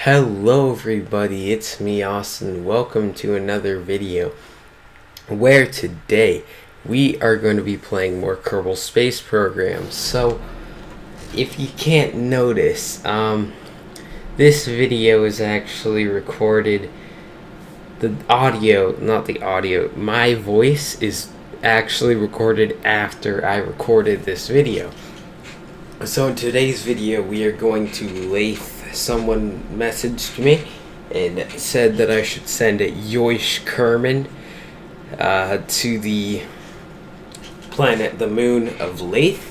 Hello everybody, it's me Austin. Welcome to another video where today we are going to be playing more Kerbal Space Program. So if you can't notice, this video is actually recorded. My voice is actually recorded after I recorded this video. So in today's video we are going to Laythe. Someone messaged me and said that I should send a Yoish Kerman to the planet, the moon of Laythe.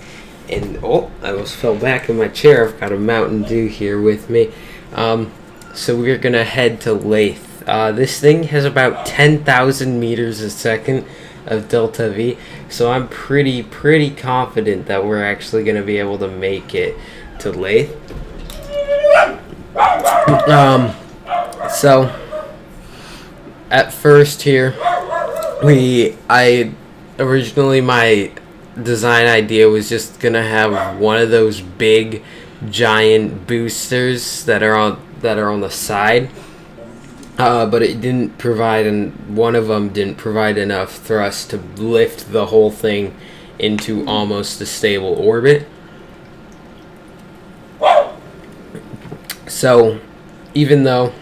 And I almost fell back in my chair. I've got a Mountain Dew here with me. So we're gonna head to Laythe. This thing has about 10,000 meters a second of delta V, so I'm pretty confident that we're actually gonna be able to make it to Laythe. So at first here, originally my design idea was just gonna have one of those big giant boosters that are on the side, but it didn't provide, and one of them didn't provide enough thrust to lift the whole thing into almost a stable orbit. So even though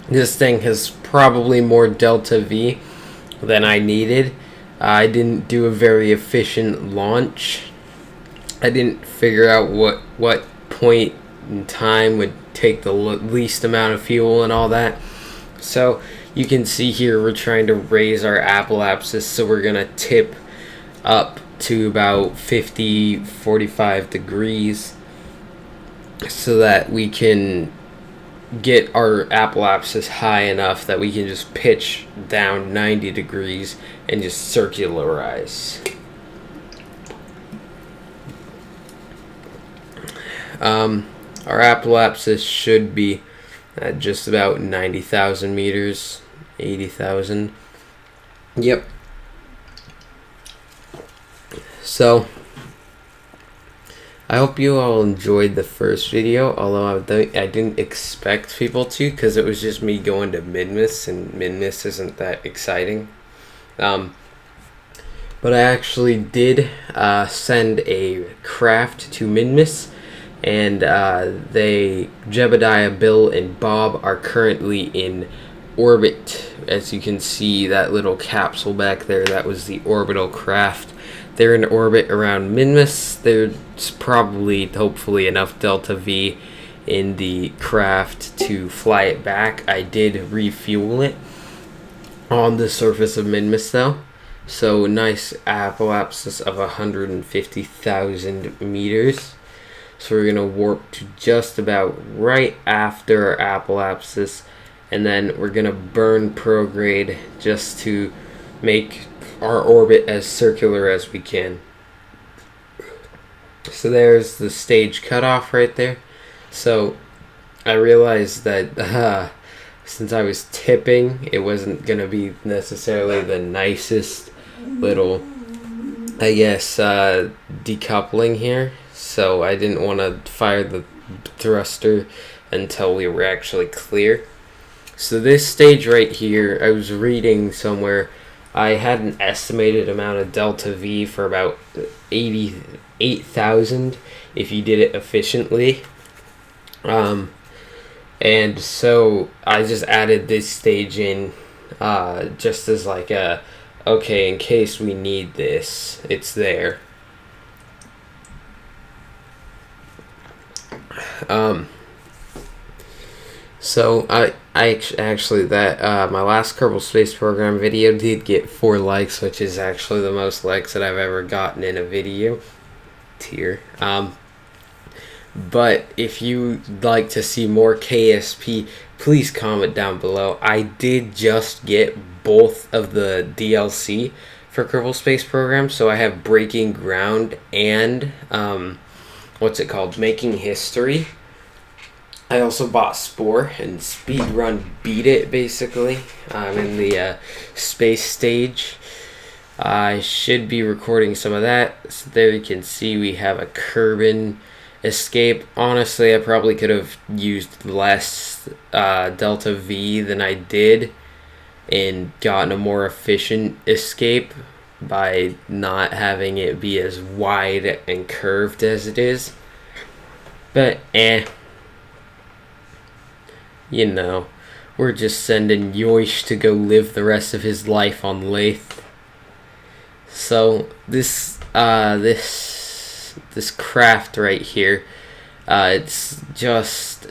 this thing has probably more delta V than I needed, I didn't do a very efficient launch. I didn't figure out what point in time would take the least amount of fuel and all that. So you can see here we're trying to raise our apoapsis, so we're going to tip up to about 45 degrees so that we can get our apoapsis high enough that we can just pitch down 90 degrees and just circularize. Our apoapsis should be at just about 90,000 meters, 80,000. Yep. So I hope you all enjoyed the first video, although I didn't expect people to, because it was just me going to Midmas, and Midmas isn't that exciting. But I actually did send a craft to Midmas, and Jebediah, Bill, and Bob are currently in orbit. As you can see, that little capsule back there, that was the orbital craft. They're in orbit around Midmas. There's probably, hopefully, enough delta V in the craft to fly it back. I did refuel it on the surface of Midmas, though. So nice apoapsis of 150,000 meters. So we're going to warp to just about right after our apoapsis, and then we're going to burn prograde just to make our orbit as circular as we can. So there's the stage cutoff right there. So I realized that since I was tipping, it wasn't going to be necessarily the nicest little, I guess, decoupling here. So I didn't want to fire the thruster until we were actually clear. So this stage right here, I was reading somewhere, I had an estimated amount of delta V for about 88,000 if you did it efficiently. And so I just added this stage in just as like okay, in case we need this, it's there. So I actually my last Kerbal Space Program video did get 4 likes, which is actually the most likes that I've ever gotten in a video tier. But if you'd like to see more KSP, please comment down below. I did just get both of the DLC for Kerbal Space Program, so I have Breaking Ground and Making History. I also bought Spore and Speedrun Beat It, basically. I'm in the space stage. I should be recording some of that. So there you can see we have a Kerbal escape. Honestly, I probably could have used less delta V than I did and gotten a more efficient escape by not having it be as wide and curved as it is. But you know, we're just sending Yoish to go live the rest of his life on Laythe. So this craft right here, it's just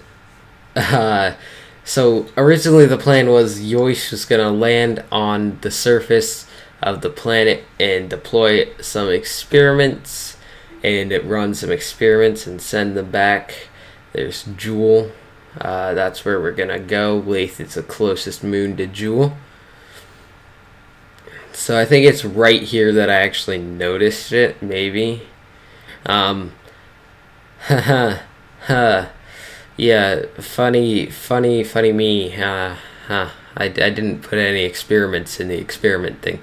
so originally the plan was Yoish was gonna land on the surface of the planet and deploy some experiments and run some experiments and send them back. There's Jewel. That's where we're gonna go. Laythe is the closest moon to Jewel. So I think it's right here that I actually noticed it, maybe. Haha, yeah, funny me. I didn't put any experiments in the experiment thing.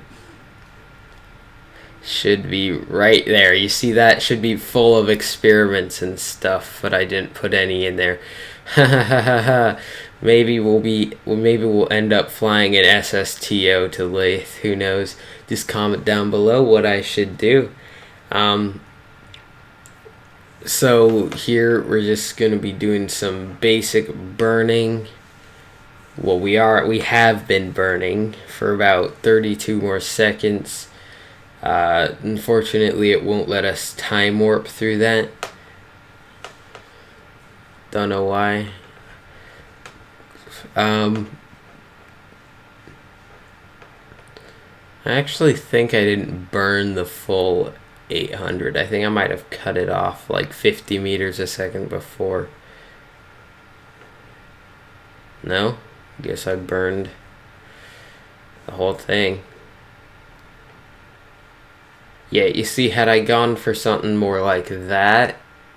Should be right there. You see that? Should be full of experiments and stuff, but I didn't put any in there. Maybe we'll end up flying an SSTO to Laythe. Who knows? Just comment down below what I should do. So here we're just gonna be doing some basic burning. Well, we have been burning for about 32 more seconds. Unfortunately, it won't let us time warp through that. Don't know why. I actually think I didn't burn the full 800. I think I might have cut it off like 50 meters a second before. No? I guess I burned the whole thing. Yeah, you see, had I gone for something more like that,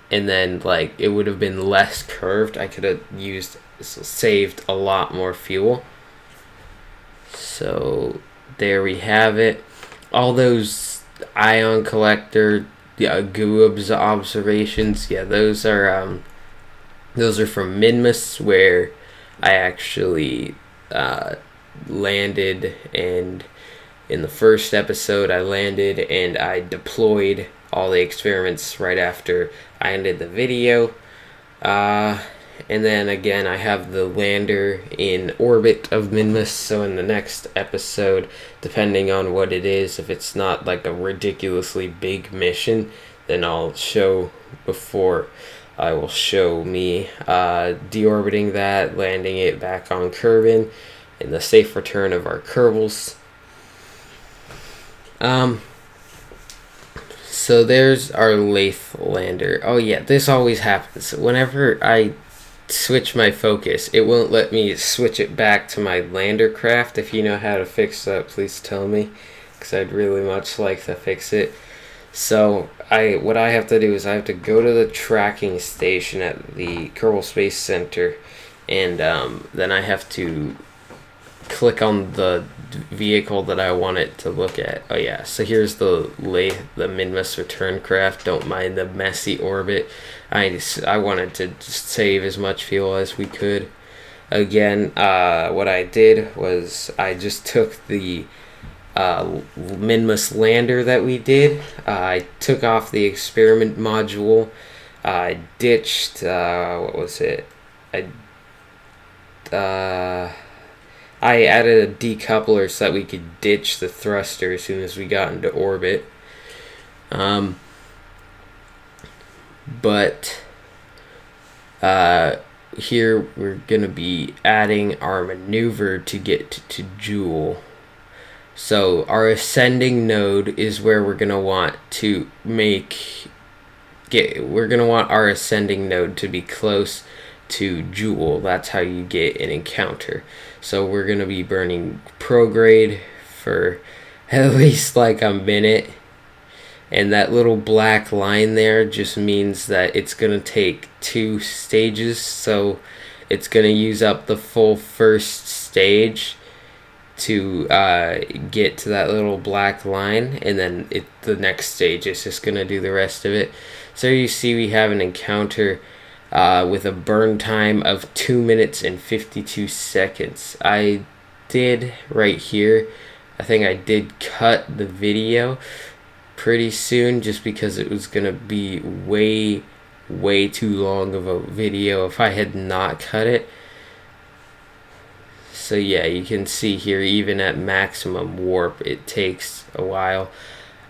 and then like it would have been less curved, I could have saved a lot more fuel. So there we have it. All those ion collector Goob's observations, yeah, those are from Minmus, where I actually landed, and in the first episode I landed and I deployed all the experiments right after I ended the video. And then again, I have the lander in orbit of Minmus, so in the next episode, depending on what it is, if it's not like a ridiculously big mission, then I'll show before I will show me deorbiting that, landing it back on Kerbal, and the safe return of our Kerbals. So there's our Laythe lander. Oh yeah, this always happens. Whenever I switch my focus, it won't let me switch it back to my lander craft. If you know how to fix that, please tell me, because I'd really much like to fix it. So what I have to do is I have to go to the tracking station at the Kerbal Space Center, and then I have to click on the vehicle that I want it to look at. Oh yeah, so here's the Minmus return craft. Don't mind the messy orbit. I wanted to just save as much fuel as we could. Again, what I did was I just took the Minmus lander that we did. I took off the experiment module. I ditched what was it? I added a decoupler so that we could ditch the thruster as soon as we got into orbit. But here we're going to be adding our maneuver to get to Jewel. So our ascending node is where we're going to want to we're going to want our ascending node to be close to Jewel. That's how you get an encounter. So we're going to be burning prograde for at least like a minute. And that little black line there just means that it's going to take 2 stages. So it's going to use up the full first stage to get to that little black line. And then the next stage is just going to do the rest of it. So you see we have an encounter with a burn time of 2 minutes and 52 seconds. I did right here, I think I did cut the video pretty soon just because it was gonna be way too long of a video if I had not cut it. So yeah, you can see here, even at maximum warp, it takes a while.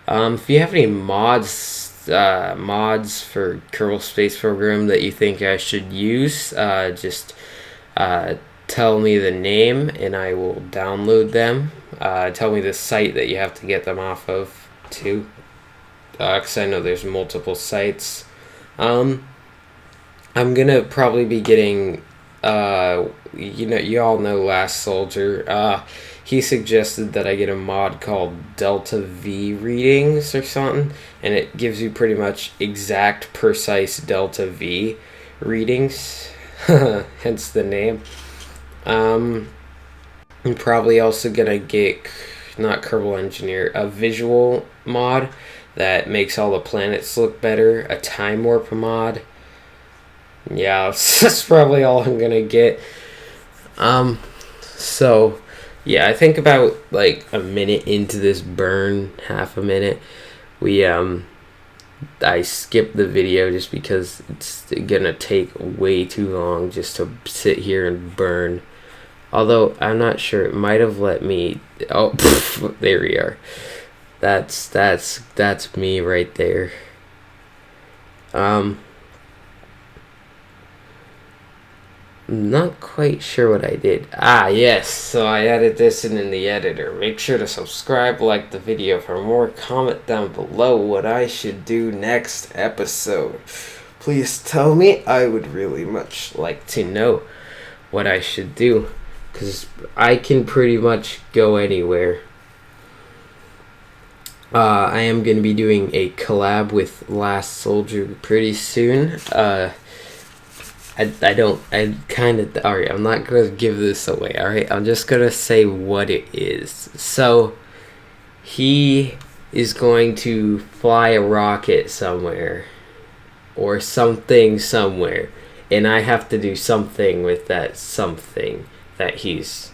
If you have any mods for Kerbal Space Program that you think I should use, just tell me the name and I will download them. Tell me the site that you have to get them off of too, because I know there's multiple sites. I'm gonna probably be getting, you all know Last Soldier. He suggested that I get a mod called Delta V readings or something, and it gives you pretty much exact, precise Delta V readings, hence the name. I'm probably also gonna get, not Kerbal Engineer, a visual mod that makes all the planets look better, a time warp mod. Yeah, that's probably all I'm gonna get. So yeah, I think about like a minute into this burn, half a minute, I skipped the video just because it's gonna take way too long just to sit here and burn. Although I'm not sure, it might have let me. Oh, there we are. That's me right there. I'm not quite sure what I did. Yes, so I added this in the editor. Make sure to subscribe, like the video for more. Comment down below what I should do next episode. Please tell me. I would really much like to know what I should do, because I can pretty much go anywhere. I am going to be doing a collab with Last Soldier pretty soon. Alright, I'm not going to give this away, alright? I'm just going to say what it is. So, he is going to fly a rocket somewhere, or something somewhere, and I have to do something with that something that he's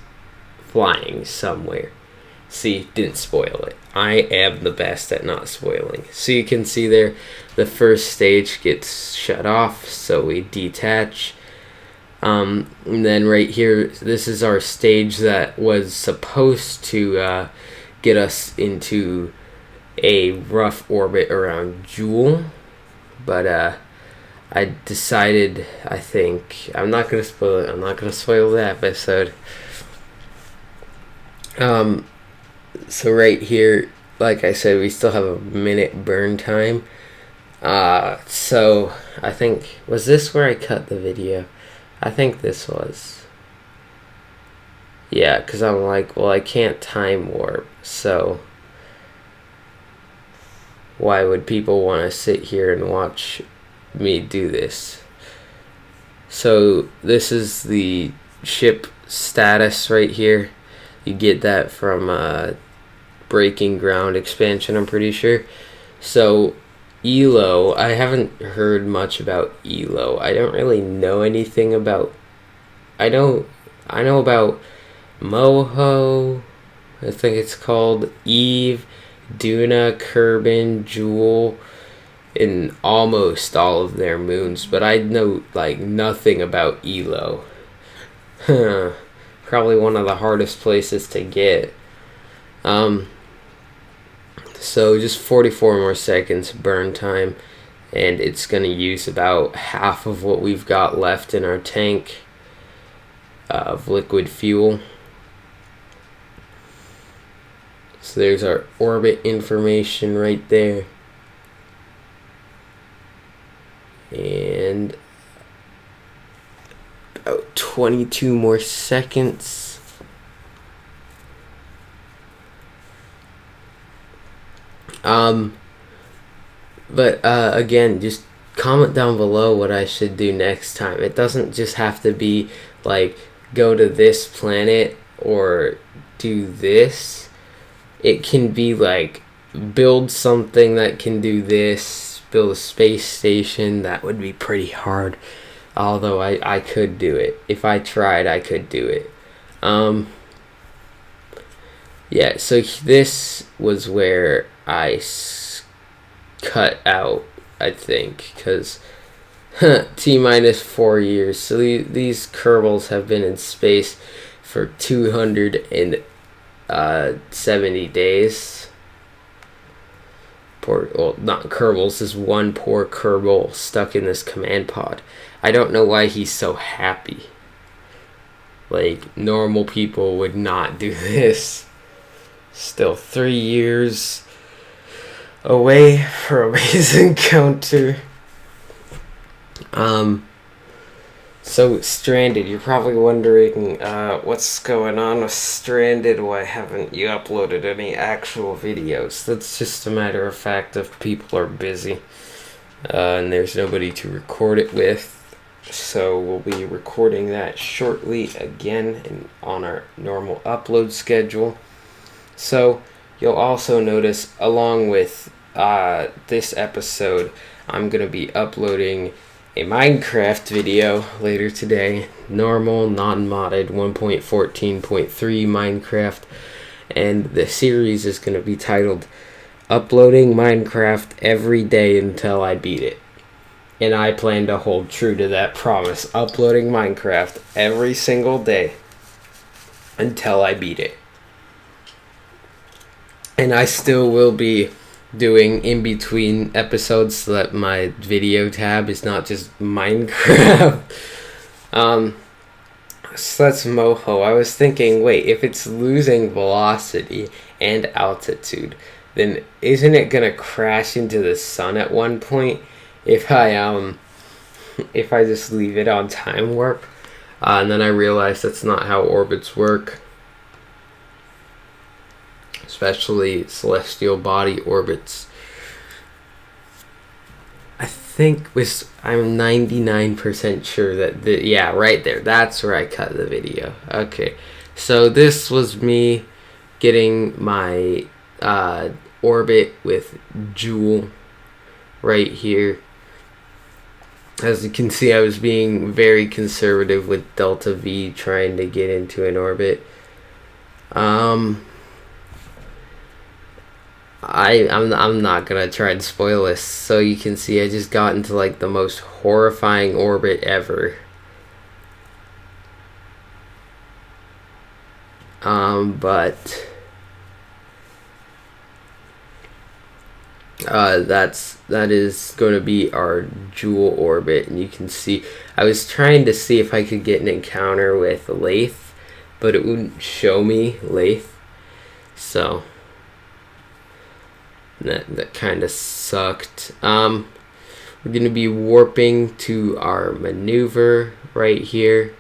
flying somewhere. See, didn't spoil it. I am the best at not spoiling. So you can see there, the first stage gets shut off, so we detach. And then right here, this is our stage that was supposed to get us into a rough orbit around Joule. But I decided, I think, I'm not going to spoil it. I'm not going to spoil the episode. So right here, like I said, we still have a minute burn time. So I think, was this where I cut the video? I think this was. Yeah, because I'm like, well, I can't time warp, so why would people want to sit here and watch me do this? So this is the ship status right here. You get that from Breaking Ground expansion, I'm pretty sure. So Elo, I haven't heard much about Elo. I don't really know anything about. I know about Moho, I think it's called, Eve, Duna, Kerbin, Joule, and almost all of their moons, but I know like nothing about Elo. Probably one of the hardest places to get. So just 44 more seconds burn time, and it's going to use about half of what we've got left in our tank of liquid fuel. So there's our orbit information right there. And about 22 more seconds. But again, just comment down below what I should do next time. It doesn't just have to be like go to this planet or do this. It can be like build something that can do this, build a space station. That would be pretty hard. Although I could do it. If I tried, I could do it. Yeah, so this was where I cut out, I think, because T-minus 4 years. So these Kerbals have been in space for 270 days. Well, not Kerbals, this one poor Kerbal stuck in this command pod. I don't know why he's so happy. Like, normal people would not do this. Still 3 years away for a base encounter. So Stranded, you're probably wondering what's going on with Stranded. Why haven't you uploaded any actual videos? That's just a matter of fact if people are busy and there's nobody to record it with. So we'll be recording that shortly again and on our normal upload schedule. So you'll also notice, along with this episode, I'm going to be uploading a Minecraft video later today. Normal, non-modded, 1.14.3 Minecraft. And the series is going to be titled Uploading Minecraft Every Day Until I Beat It. And I plan to hold true to that promise. Uploading Minecraft every single day until I beat it. And I still will be doing in between episodes so that my video tab is not just Minecraft. So that's Moho. I was thinking, wait, if it's losing velocity and altitude, then isn't it gonna crash into the sun at one point if I just leave it on time warp? And then I realized that's not how orbits work. Especially celestial body orbits. I'm 99% sure that yeah, right there. That's where I cut the video. Okay, so this was me getting my orbit with Joule right here. As you can see, I was being very conservative with Delta V trying to get into an orbit. I'm not gonna try and spoil this. So you can see I just got into like the most horrifying orbit ever. But that is going to be our Joule orbit, and you can see I was trying to see if I could get an encounter with Laythe, but it wouldn't show me Laythe, so that kind of sucked. We're going to be warping to our maneuver right here.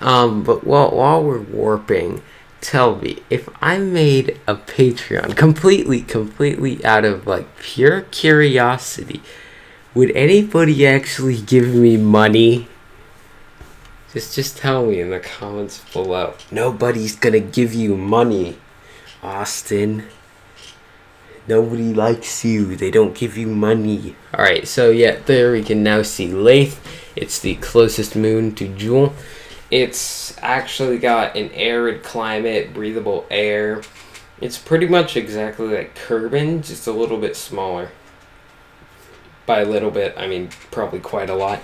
But while we're warping, tell me, if I made a Patreon completely out of like pure curiosity, would anybody actually give me money? Just tell me in the comments below. Nobody's gonna give you money, Austin. Nobody likes you. They don't give you money. Alright, so yeah, there we can now see Laythe. It's the closest moon to Joule. It's actually got an arid climate, breathable air. It's pretty much exactly like Kerbal, just a little bit smaller. By a little bit, I mean probably quite a lot.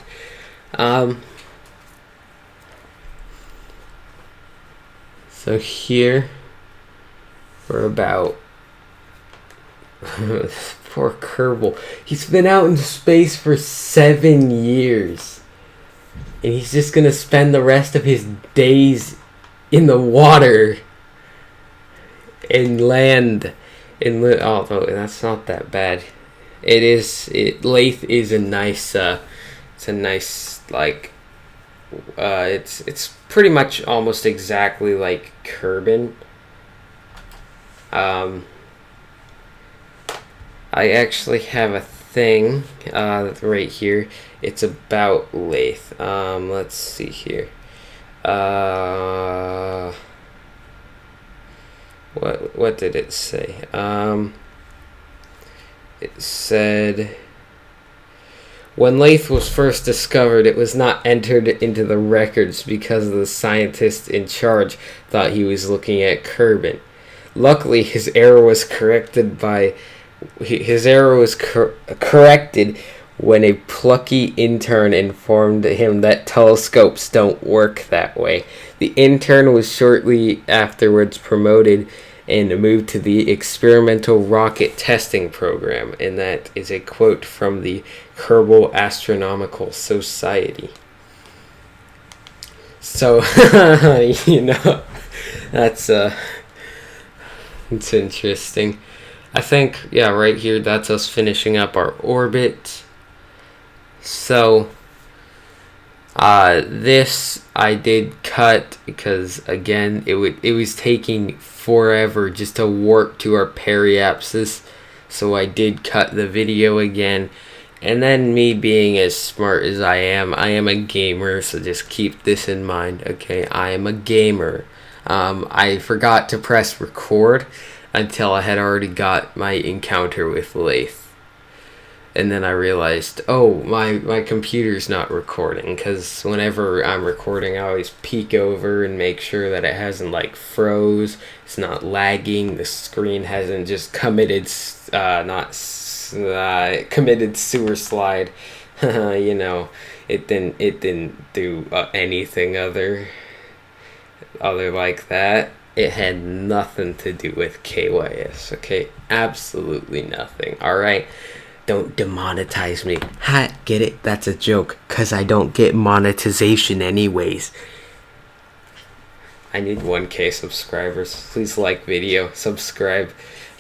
So here, we're about... Poor Kerbal. He's been out in space for 7 years. And he's just gonna spend the rest of his days in the water and land. Although that's not that bad. Laythe is a nice. It's a nice like. It's pretty much almost exactly like Kerbal. I actually have a thing right here. It's about Laythe. Let's see here. What did it say? It said, when Laythe was first discovered, it was not entered into the records because the scientist in charge thought he was looking at Kerbal. Luckily, his error was corrected when a plucky intern informed him that telescopes don't work that way. The intern was shortly afterwards promoted and moved to the experimental rocket testing program, and that is a quote from the Kerbal Astronomical Society. So, that's it's interesting. I think, yeah, right here, that's us finishing up our orbit. So, this I did cut because, again, it was taking forever just to warp to our periapsis. So I did cut the video again. And then, me being as smart as I am a gamer, so just keep this in mind, okay? I am a gamer. I forgot to press record until I had already got my encounter with Laythe. And then I realized, oh, my computer's not recording, because whenever I'm recording, I always peek over and make sure that it hasn't, like, froze, it's not lagging, the screen hasn't just committed sewer slide. It didn't do anything other like that. It had nothing to do with KYS, okay? Absolutely nothing, alright? Don't demonetize me. Ha, get it? That's a joke, because I don't get monetization anyways. I need 1K subscribers. Please like video, subscribe.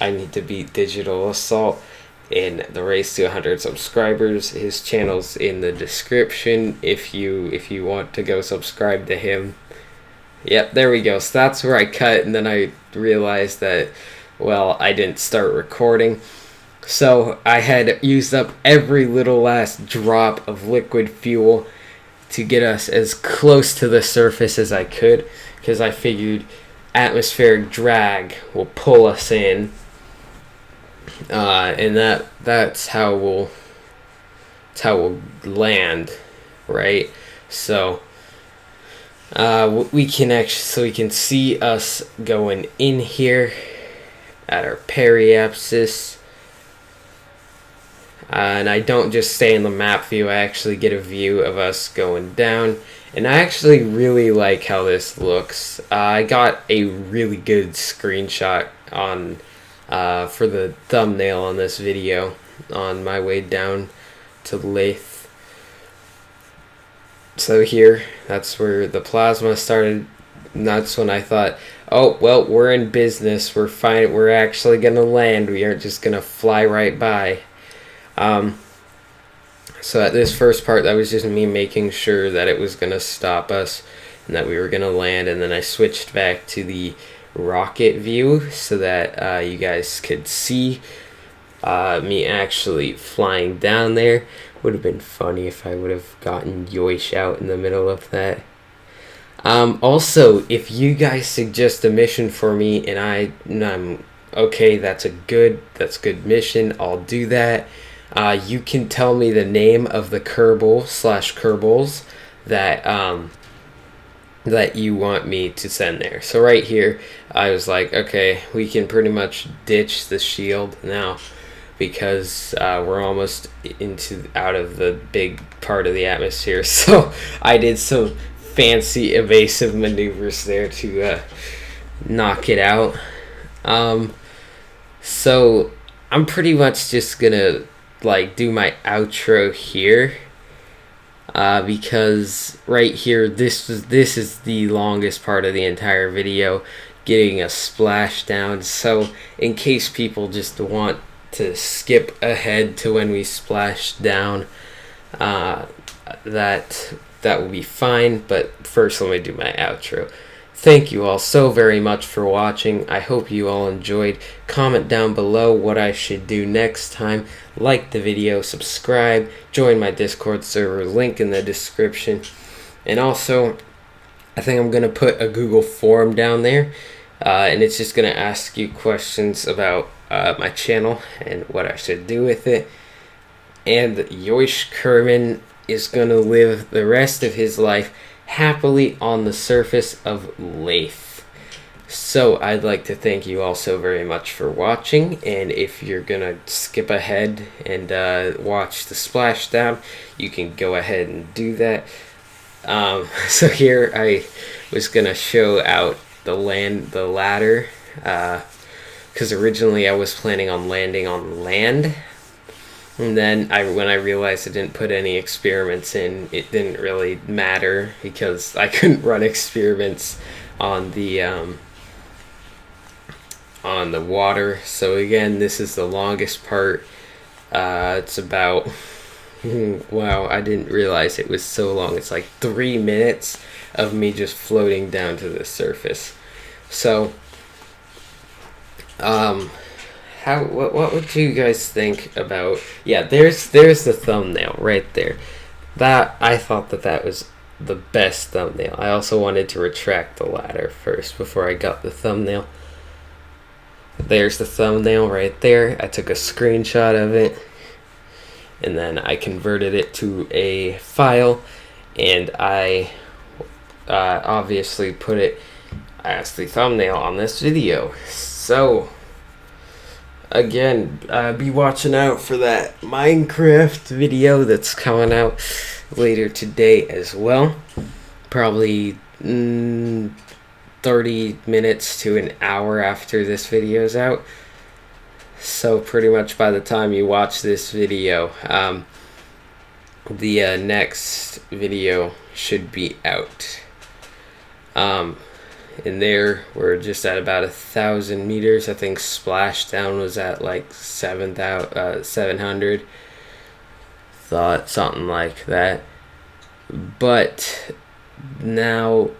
I need to beat Digital Assault in the race to 100 subscribers. His channel's in the description if you want to go subscribe to him. Yep, there we go. So that's where I cut, and then I realized that, well, I didn't start recording. So I had used up every little last drop of liquid fuel to get us as close to the surface as I could, because I figured atmospheric drag will pull us in, and that's how we'll land, right? So we can see us going in here at our periapsis. And I don't just stay in the map view, I actually get a view of us going down. And I actually really like how this looks. I got a really good screenshot on for the thumbnail on this video on my way down to Laythe. So here, that's where the plasma started. And that's when I thought, oh, well, we're in business. We're fine. We're actually going to land. We aren't just going to fly right by. So at this first part, that was just me making sure that it was going to stop us and that we were going to land, and then I switched back to the rocket view so that you guys could see me actually flying down there. Would have been funny if I would have gotten Yoish out in the middle of that. Also, if you guys suggest a mission for me and I'm okay, that's good mission, I'll do that. You can tell me the name of the Kerbals that you want me to send there. So right here, I was like, okay, we can pretty much ditch the shield now because we're almost out of the big part of the atmosphere. So I did some fancy evasive maneuvers there to knock it out. So I'm pretty much just gonna do my outro here, because right here this is the longest part of the entire video, getting a splashdown. So in case people just want to skip ahead to when we splash down, that will be fine. But first, let me do my outro. Thank you all so very much for watching. I hope you all enjoyed. Comment down below what I should do next time. Like the video, subscribe, join my Discord server, link in the description. And also, I think I'm going to put a Google form down there. And it's just going to ask you questions about my channel and what I should do with it. And Yoish Kerman is going to live the rest of his life happily on the surface of Laythe. So I'd like to thank you all so very much for watching, and if you're gonna skip ahead and watch the splashdown, you can go ahead and do that. So here I was gonna show out the ladder, because originally I was planning on landing on land, and then when I realized I didn't put any experiments in, it didn't really matter because I couldn't run experiments on the water. So again, this is the longest part. It's about wow, I didn't realize it was so long. It's like 3 minutes of me just floating down to the surface. So what would you guys think about, yeah, there's the thumbnail right there. That I thought that was the best thumbnail. I also wanted to retract the ladder first before I got the thumbnail. There's the thumbnail right there. I took a screenshot of it and then I converted it to a file, and I obviously put it as the thumbnail on this video. So again, be watching out for that Minecraft video that's coming out later today as well. Probably 30 minutes to an hour after this video's out. So pretty much by the time you watch this video, the next video should be out. And there we're just at about 1,000 meters. I think splashdown was at like 700. Thought something like that. But now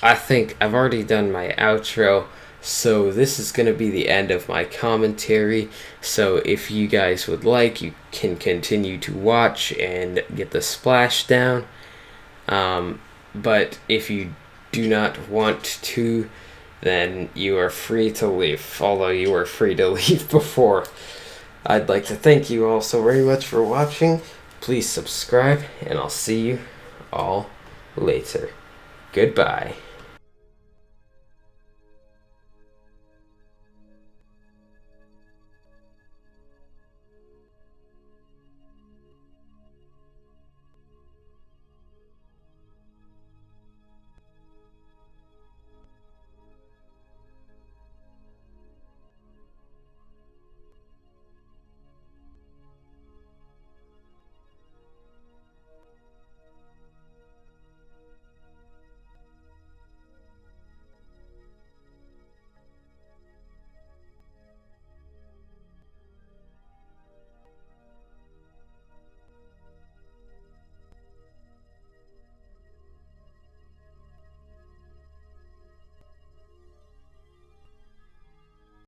I think I've already done my outro, so this is going to be the end of my commentary. So if you guys would like, you can continue to watch and get the splashdown. But if you do not want to, then you are free to leave, although you were free to leave before. I'd like to thank you all so very much for watching. Please subscribe, and I'll see you all later. Goodbye.